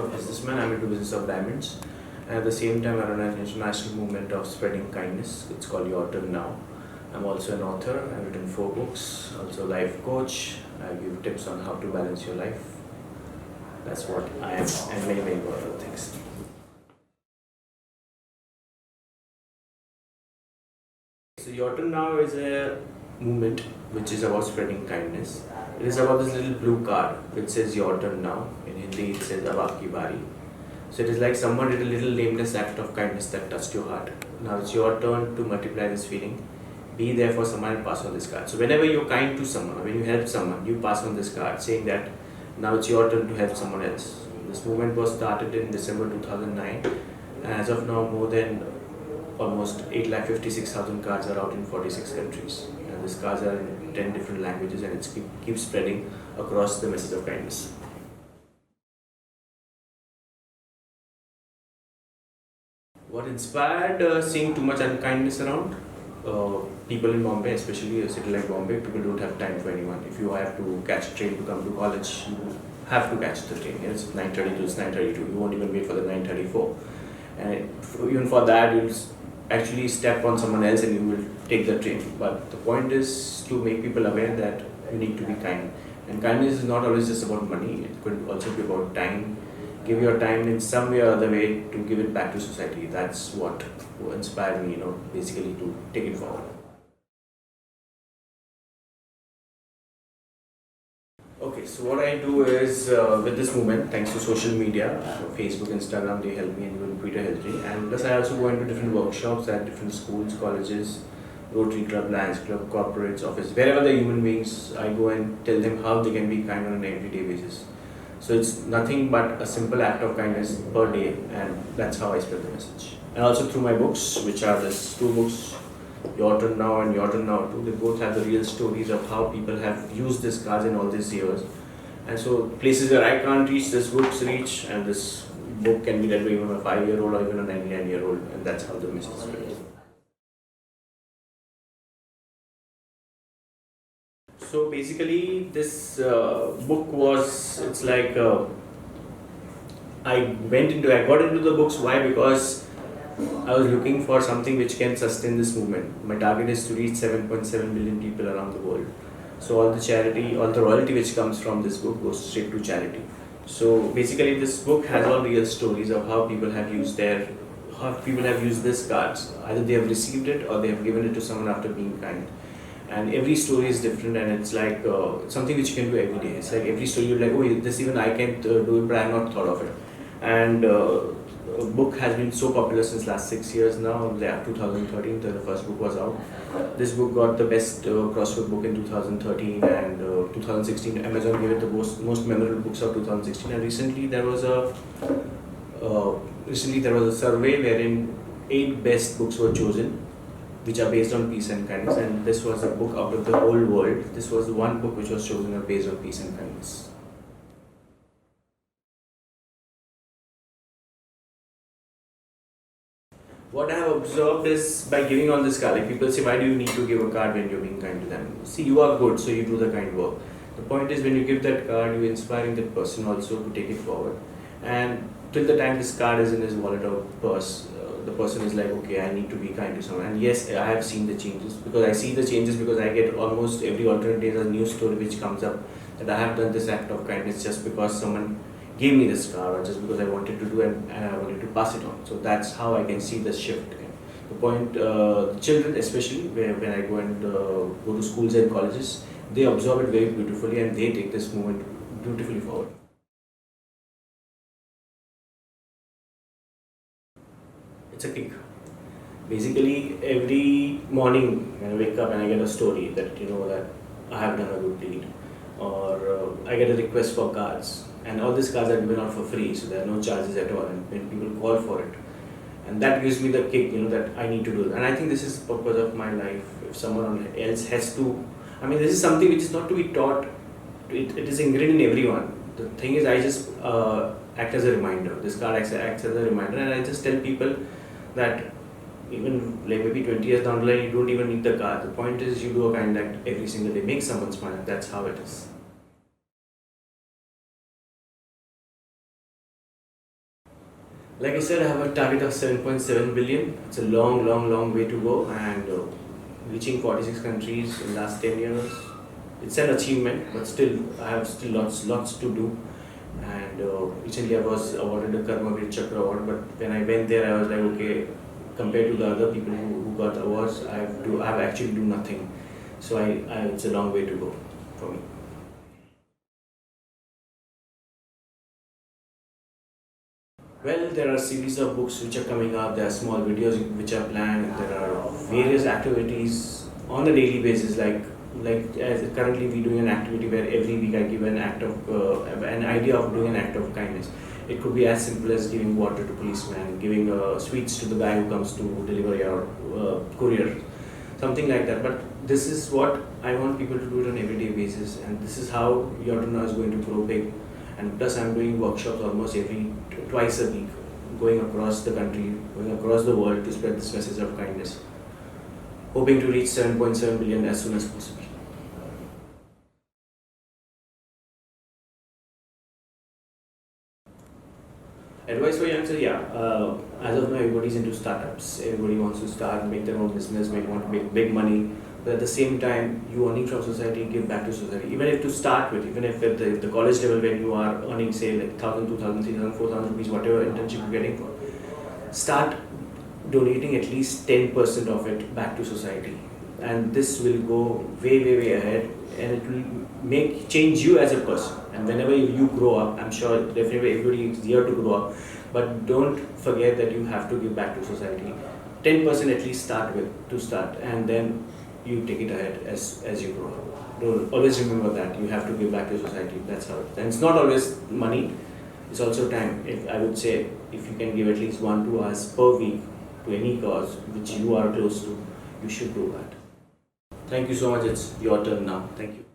a businessman. I'm into business of diamonds. And at the same time, I run an international movement of spreading kindness. It's called Your Turn Now. I'm also an author. I've written 4 books. Also a life coach. I give tips on how to balance your life. That's what I am, and many more other things. So Your Turn Now is a movement which is about spreading kindness. It is about this little blue card which says Your Turn Now. In Hindi it says Ab Aapki Bari. So it is like someone did a little nameless act of kindness that touched your heart. Now it's your turn to multiply this feeling. Be there for someone and pass on this card. So whenever you're kind to someone, when you help someone, you pass on this card saying that now it's your turn to help someone else. This movement was started in December 2009, and as of now more than almost 8,56,000 cards are out in 46 countries. And these cards are in 10 different languages, and it keeps spreading across the message of kindness. What inspired seeing too much unkindness around? People in Bombay, especially a city like Bombay, people don't have time for anyone. If you have to catch a train to come to college, you have to catch the train. It's 9:32, it's 9:32. You won't even wait for the 9:34. And even for that, you'll actually step on someone else and you will take the train. But the point is to make people aware that you need to be kind. And kindness is not always just about money. It could also be about time. Give your time in some way or other way to give it back to society. That's what inspired me, basically to take it forward. Okay, so what I do is with this movement, thanks to social media, Facebook, Instagram, they help me, and even Twitter helps me. And plus, I also go into different workshops at different schools, colleges, Rotary Club, Lions Club, corporates, office, wherever the human beings, I go and tell them how they can be kind on an everyday basis. So it's nothing but a simple act of kindness per day, and that's how I spread the message. And also through my books, which are these 2 books, Your Turn Now and Your Turn Now Too. They both have the real stories of how people have used these cards in all these years. And so places where I can't reach, this books reach, and this book can be read by even a 5-year-old or even a 99-year-old, and that's how the message spreads. So basically, this book was, it's like I got into the books. Why? Because I was looking for something which can sustain this movement. My target is to reach 7.7 billion people around the world. So all the charity, all the royalty which comes from this book goes straight to charity. So basically, this book has all real stories of how people have used these cards. Either they have received it or they have given it to someone after being kind. And every story is different, and it's like something which you can do every day. It's like every story you're like, oh, this even I can't do it, but I have not thought of it. And the book has been so popular since last 6 years now. 2013, the first book was out. This book got the best crossword book in 2013, and 2016 Amazon gave it the most memorable books of 2016. And recently there was a survey wherein 8 best books were chosen, which are based on peace and kindness, and this was a book out of the whole world. This was the one book which was chosen based on peace and kindness. What I have observed is by giving on this card, like people say, why do you need to give a card when you're being kind to them? See, you are good, so you do the kind work. The point is when you give that card, you're inspiring that person also to take it forward. And till the time this card is in his wallet or purse, the person is like, okay, I need to be kind to someone. And yes, I have seen the changes, because I see the changes because I get almost every alternate day a new story which comes up that I have done this act of kindness just because someone gave me this card or just because I wanted to do and I wanted to pass it on. So that's how I can see the shift. The point, children especially, when I go and go to schools and colleges, they absorb it very beautifully and they take this movement beautifully forward. It's a kick. Basically, every morning when I wake up and I get a story that that I have done a good deed, or I get a request for cards, and all these cards are given out for free, so there are no charges at all, and when people call for it, and that gives me the kick, that I need to do it. And I think this is the purpose of my life. If someone else has to, this is something which is not to be taught. It is ingrained in everyone. The thing is, I just act as a reminder. This card acts as a reminder, and I just tell people that even like maybe 20 years down the line, you don't even need the card. The point is you do a kind act every single day, make someone smile. That's how it is. Like I said, I have a target of 7.7 billion. It's a long, long, long way to go, and reaching 46 countries in last 10 years. It's an achievement, but still, I have still lots to do. And recently, I was awarded the Karma Veer Chakra award. But when I went there, I was like, okay, compared to the other people who got awards, I've actually do nothing. So it's a long way to go for me. Well, there are a series of books which are coming up, there are small videos which are planned, and there are various activities on a daily basis. Like as currently we doing an activity where every week I give an idea of doing an act of kindness. It could be as simple as giving water to policemen, giving sweets to the guy who comes to deliver your courier, something like that. But this is what I want people to do it on everyday basis, and this is how Yoduna is going to grow big. And plus, I'm doing workshops almost twice a week, going across the country, going across the world to spread this message of kindness, hoping to reach 7.7 billion as soon as possible. Advice for youngsters, yeah. As of now, everybody's into startups. Everybody wants to start, make their own business, want to make big money. But at the same time, you earning from society, give back to society. Even if to start with, even if at the college level when you are earning say like 1,000, 2,000, 3,000, 4,000 rupees, whatever internship you're getting for, start donating at least 10% of it back to society. And this will go way, way, way ahead, and it will change you as a person. And whenever you grow up, I'm sure definitely everybody is here to grow up, but don't forget that you have to give back to society. 10% at least start, and then you take it ahead as you grow up. Don't always remember that you have to give back to society. That's how. And it's not always money; it's also time. I would say if you can give at least 1-2 hours per week to any cause which you are close to, you should do that. Thank you so much. It's your turn now. Thank you.